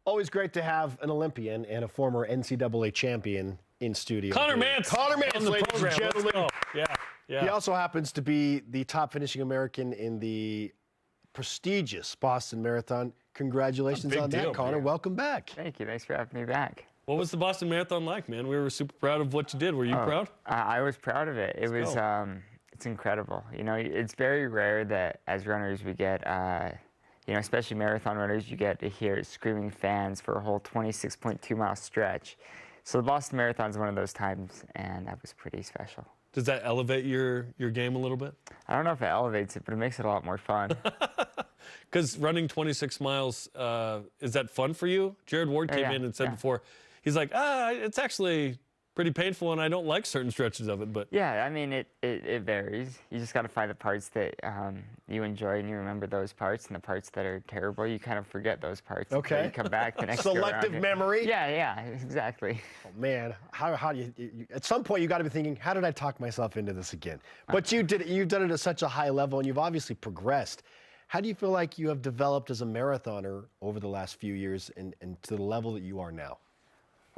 Always great to have an Olympian and a former NCAA champion in studio. Conner Mantz. Conner Mantz, ladies and gentlemen. Yeah. He also happens to be the top finishing American in the prestigious Boston Marathon. Congratulations on that, Conner. Welcome back. Thank you. Thanks for having me back. What was the Boston Marathon like, man? We were super proud of what you did. Were you proud? I was proud of it. It's incredible. You know, it's very rare that as runners we get, you know, especially marathon runners, you get to hear screaming fans for a whole 26.2-mile stretch. So the Boston Marathon is one of those times, and that was pretty special. Does that elevate your game a little bit? I don't know if it elevates it, but it makes it a lot more fun. Because running 26 miles, is that fun for you? Jared Ward came in and said before, he's like, it's actually pretty painful, and I don't like certain stretches of it. But yeah, I mean, it varies. You just got to find the parts that you enjoy, and you remember those parts, and the parts that are terrible, you kind of forget those parts. Okay. You come back the next Selective memory? Yeah, exactly. Oh, man, how do you at some point you got to be thinking, how did I talk myself into this again? But you've done it at such a high level, and you've obviously progressed. How do you feel like you have developed as a marathoner over the last few years and to the level that you are now?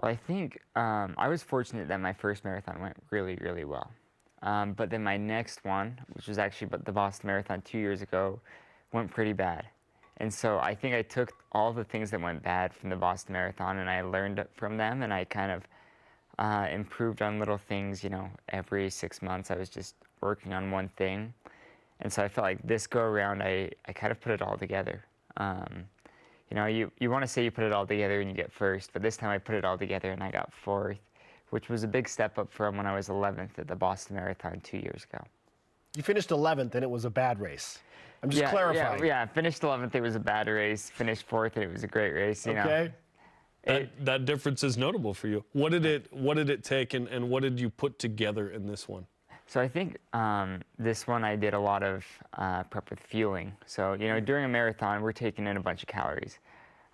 Well, I think I was fortunate that my first marathon went really, really well. But then my next one, which was actually the Boston Marathon 2 years ago, went pretty bad. And so I think I took all the things that went bad from the Boston Marathon and I learned from them, and I kind of improved on little things. You know, every 6 months I was just working on one thing. And so I felt like this go around, I kind of put it all together. You know, you want to say you put it all together and you get first, but this time I put it all together and I got fourth, which was a big step up from when I was 11th at the Boston Marathon 2 years ago. You finished 11th and it was a bad race. I'm just clarifying. Yeah, finished 11th, it was a bad race. Finished fourth and it was a great race. You know. That difference is notable for you. What did it take and what did you put together in this one? So I think this one I did a lot of prep with fueling. So, you know, during a marathon, we're taking in a bunch of calories.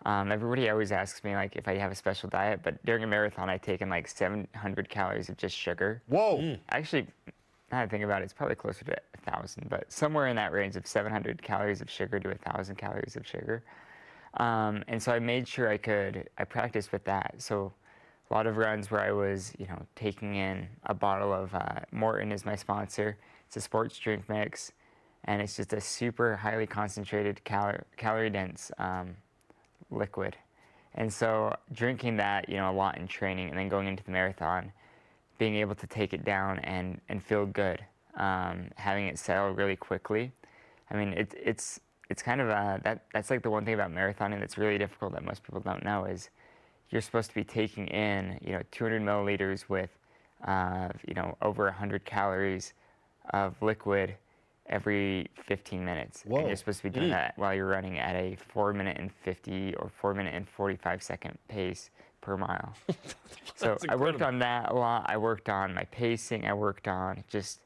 Everybody always asks me, like, if I have a special diet, but during a marathon, I take in like 700 calories of just sugar. Whoa! Actually, now that I think about it, it's probably closer to 1,000, but somewhere in that range of 700 calories of sugar to 1,000 calories of sugar. And so I made sure I practiced with that. So a lot of runs where I was, you know, taking in a bottle of Morton is my sponsor. It's a sports drink mix, and it's just a super highly concentrated, calorie-dense liquid. And so drinking that, you know, a lot in training, and then going into the marathon, being able to take it down and feel good, having it settle really quickly. I mean, it's kind of that's like the one thing about marathoning that's really difficult that most people don't know is you're supposed to be taking in, you know, 200 milliliters with, you know, over 100 calories of liquid every 15 minutes. Whoa. And you're supposed to be doing that while you're running at a 4-minute and 50 or 4-minute and 45-second pace per mile. So I worked on that a lot. I worked on my pacing. I worked on just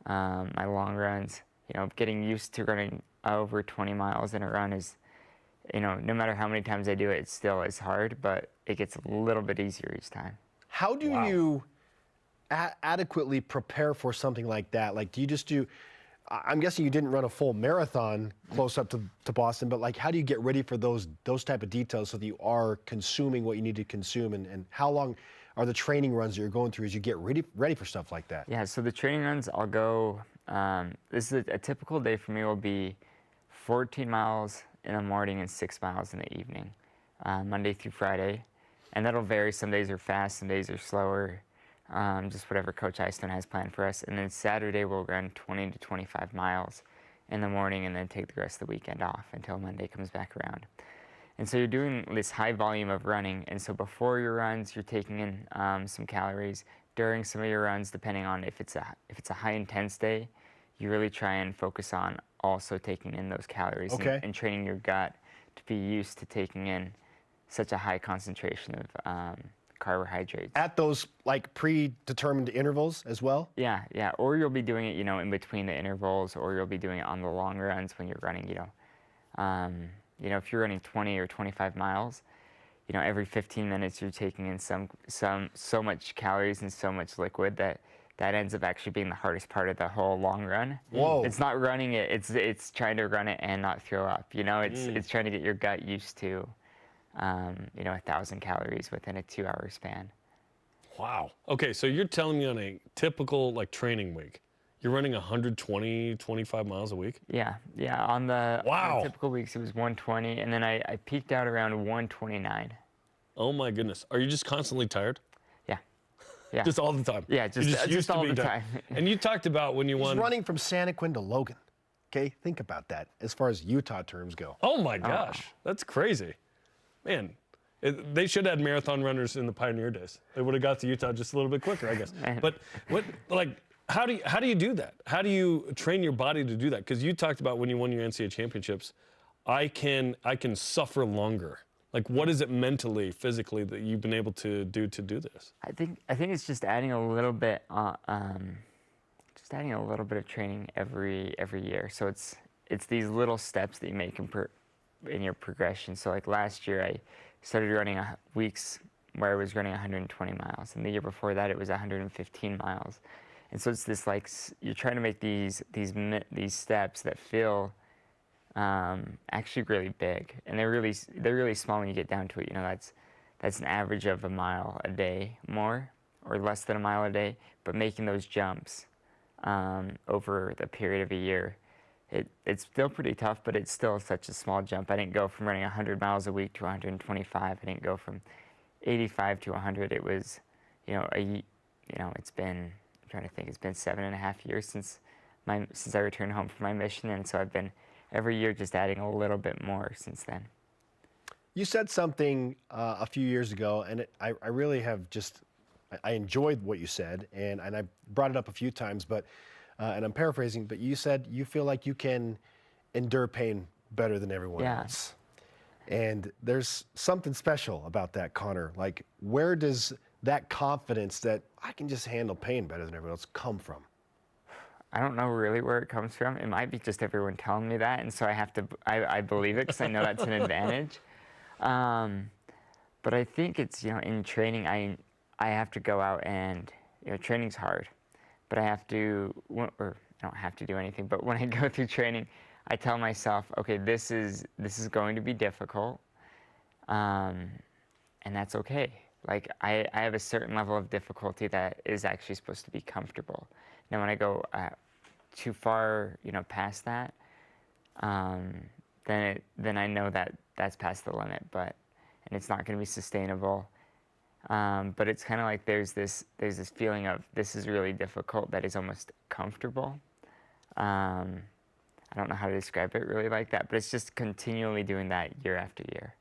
my long runs. You know, getting used to running over 20 miles in a run is, you know, no matter how many times I do it, it still is hard, but it gets a little bit easier each time. How do you adequately prepare for something like that? Like, do you just do, I'm guessing you didn't run a full marathon close up to Boston, but like, how do you get ready for those type of details so that you are consuming what you need to consume, and how long are the training runs that you're going through as you get ready for stuff like that? Yeah, so the training runs, I'll go, this is a typical day for me will be 14 miles in the morning and 6 miles in the evening, Monday through Friday. And that'll vary. Some days are fast, some days are slower, just whatever Coach Eiston has planned for us. And then Saturday we'll run 20 to 25 miles in the morning and then take the rest of the weekend off until Monday comes back around. And so you're doing this high volume of running. And so before your runs, you're taking in some calories. During some of your runs, depending on if it's a high intense day, you really try and focus on also taking in those calories and training your gut to be used to taking in such a high concentration of carbohydrates. At those like predetermined intervals as well? Yeah. Or you'll be doing it, you know, in between the intervals, or you'll be doing it on the long runs when you're running, you know, if you're running 20 or 25 miles, you know, every 15 minutes you're taking in so much calories and so much liquid that ends up actually being the hardest part of the whole long run. Whoa. It's not running it, it's trying to run it and not throw up. You know, it's trying to get your gut used to 1,000 calories within a 2-hour span. Wow. Okay, so you're telling me on a typical like training week, you're running 120, 25 miles a week? Yeah. On the typical weeks, it was 120, and then I peaked out around 129. Oh my goodness. Are you just constantly tired? Yeah. Just all the time? Yeah, just all the time. And you talked about when you won. He's running from Santaquin to Logan. Okay, think about that as far as Utah terms go. Oh my gosh, that's crazy. Man, they should have had marathon runners in the pioneer days. They would have got to Utah just a little bit quicker, I guess. But how do you do that? How do you train your body to do that? Because you talked about when you won your NCAA championships, I can suffer longer. Like, what is it mentally, physically that you've been able to do this? I think it's just adding a little bit, of training every year. So it's these little steps that you make in your progression. So like last year, I started running weeks where I was running 120 miles, and the year before that, it was 115 miles. And so it's this like you're trying to make these steps that feel actually really big, and they're really small when you get down to it. That's an average of a mile a day more, or less than a mile a day. But making those jumps over the period of a year, it's still pretty tough, but it's still such a small jump. I didn't go from running 100 miles a week to 125. I didn't go from 85 to 100. It was, it's been, I'm trying to think, it's been 7.5 years since I returned home from my mission, and so I've been every year just adding a little bit more since then. You said something a few years ago, and I really have I enjoyed what you said, and I brought it up a few times, but and I'm paraphrasing, but you said you feel like you can endure pain better than everyone else. And there's something special about that, Conner. Like, where does that confidence that I can just handle pain better than everyone else come from? I don't know really where it comes from. It might be just everyone telling me that, and so I believe it because I know that's an advantage. But I think it's, in training, I have to go out and, training's hard, but I don't have to do anything. But when I go through training, I tell myself, okay, this is going to be difficult, and that's okay. Like, I have a certain level of difficulty that is actually supposed to be comfortable. Now, when I go too far, past that, then I know that that's past the limit, and it's not going to be sustainable. But it's kind of like there's this feeling of this is really difficult that is almost comfortable. I don't know how to describe it really like that, but it's just continually doing that year after year.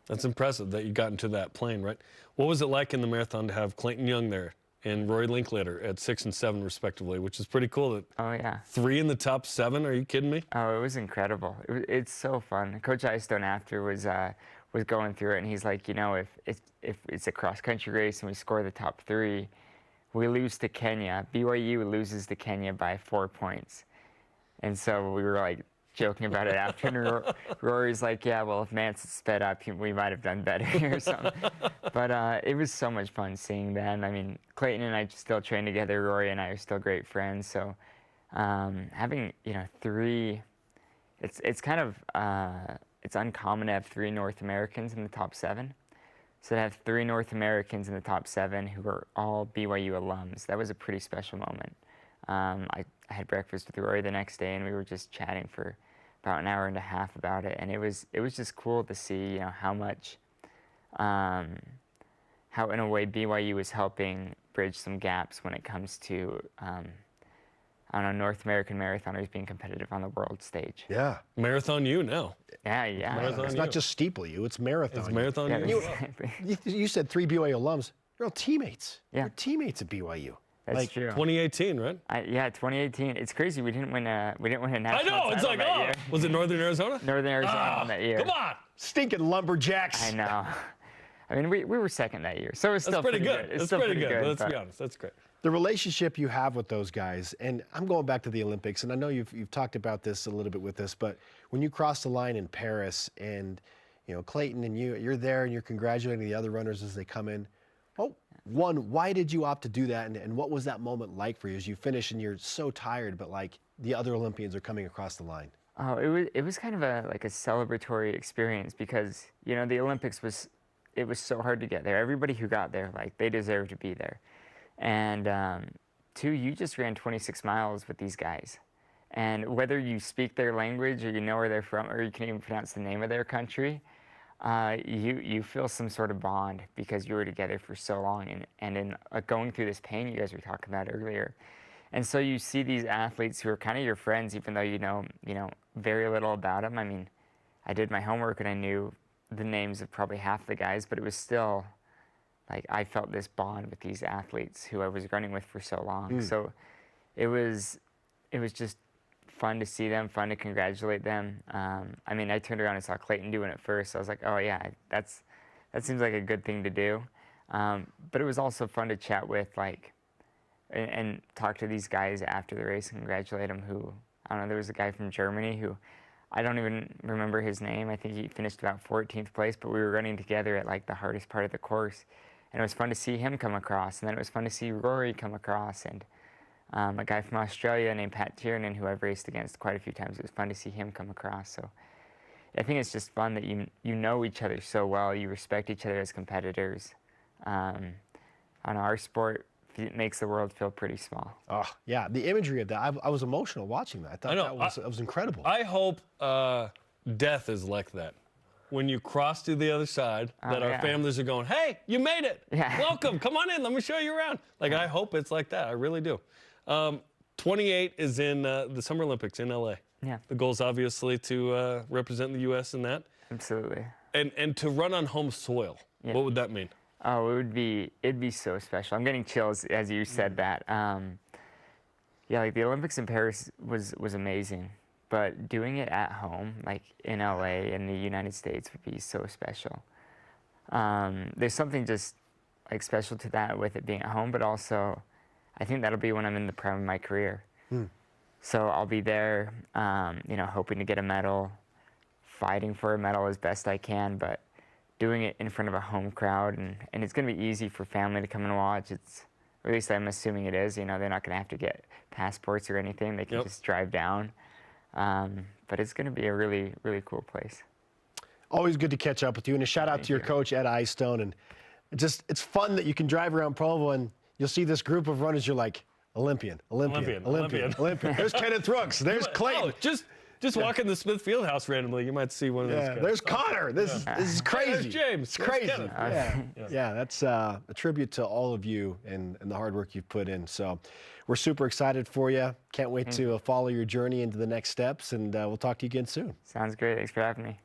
That's impressive that you got into that plane, right? What was it like in the marathon to have Clayton Young there and Rory Linklater at 6 and 7 respectively, which is pretty cool. Oh yeah. 3 in the top 7. Are you kidding me? Oh, it was incredible. It's so fun. Coach Eystone after was going through it, and he's like, if it's a cross country race and we score the top 3, we lose to Kenya. BYU loses to Kenya by 4 points, and so we were like joking about it after, and Rory's like, yeah, well, if Mantz had sped up, we might have done better or something. But it was so much fun seeing them. I mean, Clayton and I still train together. Rory and I are still great friends. So having 3, it's kind of it's uncommon to have 3 North Americans in the top 7. So to have 3 North Americans in the top 7 who are all BYU alums, that was a pretty special moment. I had breakfast with Rory the next day, and we were just chatting for about an hour and a half about it, and it was just cool to see how much, how in a way BYU is helping bridge some gaps when it comes to North American marathoners being competitive on the world stage. Yeah. MarathonU now. Yeah. MarathonU. It's not just Steeple U, it's Marathon. It's MarathonU. Yeah, exactly. You said 3 BYU alums. You're all teammates. Yeah. You're teammates at BYU. That's true. 2018, right? 2018. It's crazy. We didn't win a national I know. It's title like, that year. was it Northern Arizona? Northern Arizona won that year. Come on. Stinking lumberjacks. I know. I mean, we were second that year, so it's still pretty good. That's pretty good. Let's be honest. That's great. The relationship you have with those guys, and I'm going back to the Olympics, and I know you've talked about this a little bit with this, but when you cross the line in Paris, and Clayton and you're there, and you're congratulating the other runners as they come in. Oh, one, why did you opt to do that, and what was that moment like for you as you finish and you're so tired, but like the other Olympians are coming across the line? Oh, it was kind of like a celebratory experience because, you know, the Olympics it was so hard to get there. Everybody who got there, like, they deserved to be there. And two, you just ran 26 miles with these guys. And whether you speak their language or you know where they're from or you can even pronounce the name of their country, you feel some sort of bond because you were together for so long. And in going through this pain you guys were talking about earlier. And so you see these athletes who are kind of your friends, even though you know very little about them. I mean, I did my homework and I knew the names of probably half the guys, but it was still like I felt this bond with these athletes who I was running with for so long. So it was just fun to see them, fun to congratulate them. I mean, I turned around and saw Clayton doing it first. So I was like, oh yeah, that seems like a good thing to do. But it was also fun to chat with, like, and talk to these guys after the race and congratulate them. Who, I don't know, there was a guy from Germany who I don't even remember his name. I think he finished about 14th place, but we were running together at like the hardest part of the course. And it was fun to see him come across. And then it was fun to see Rory come across. And a guy from Australia named Pat Tiernan, who I've raced against quite a few times. It was fun to see him come across. So I think it's just fun that you know each other so well. You respect each other as competitors. On our sport, it makes the world feel pretty small. Oh, yeah. The imagery of that, I was emotional watching that. I thought that was incredible. I hope death is like that. When you cross to the other side, that our families are going, hey, you made it. Yeah. Welcome. Come on in. Let me show you around. Like, I hope it's like that. I really do. 28 is in the Summer Olympics in LA. Yeah. The goal is obviously to represent the U.S. in that. Absolutely. And to run on home soil. Yeah. What would that mean? Oh, it'd be so special. I'm getting chills as you said that. Yeah, like the Olympics in Paris was amazing, but doing it at home, like in LA in the United States, would be so special. There's something just like special to that with it being at home, but also I think that'll be when I'm in the prime of my career. So I'll be there, you know, hoping to get a medal, fighting for a medal as best I can, but doing it in front of a home crowd, and it's going to be easy for family to come and watch. Or at least I'm assuming it is. You know, they're not going to have to get passports or anything. They can just drive down. But it's going to be a really, really cool place. Always good to catch up with you, and a shout out to your coach, Ed Eyestone. And it's fun that you can drive around Provo and you'll see this group of runners. You're like, Olympian. There's Kenneth Brooks. There's Clayton. Oh, just walk in the Smith Fieldhouse randomly, you might see one of those guys. There's Connor. This is crazy. There's James. It's crazy. Yeah, that's a tribute to all of you and the hard work you've put in. So we're super excited for you. Can't wait to follow your journey into the next steps, and we'll talk to you again soon. Sounds great. Thanks for having me.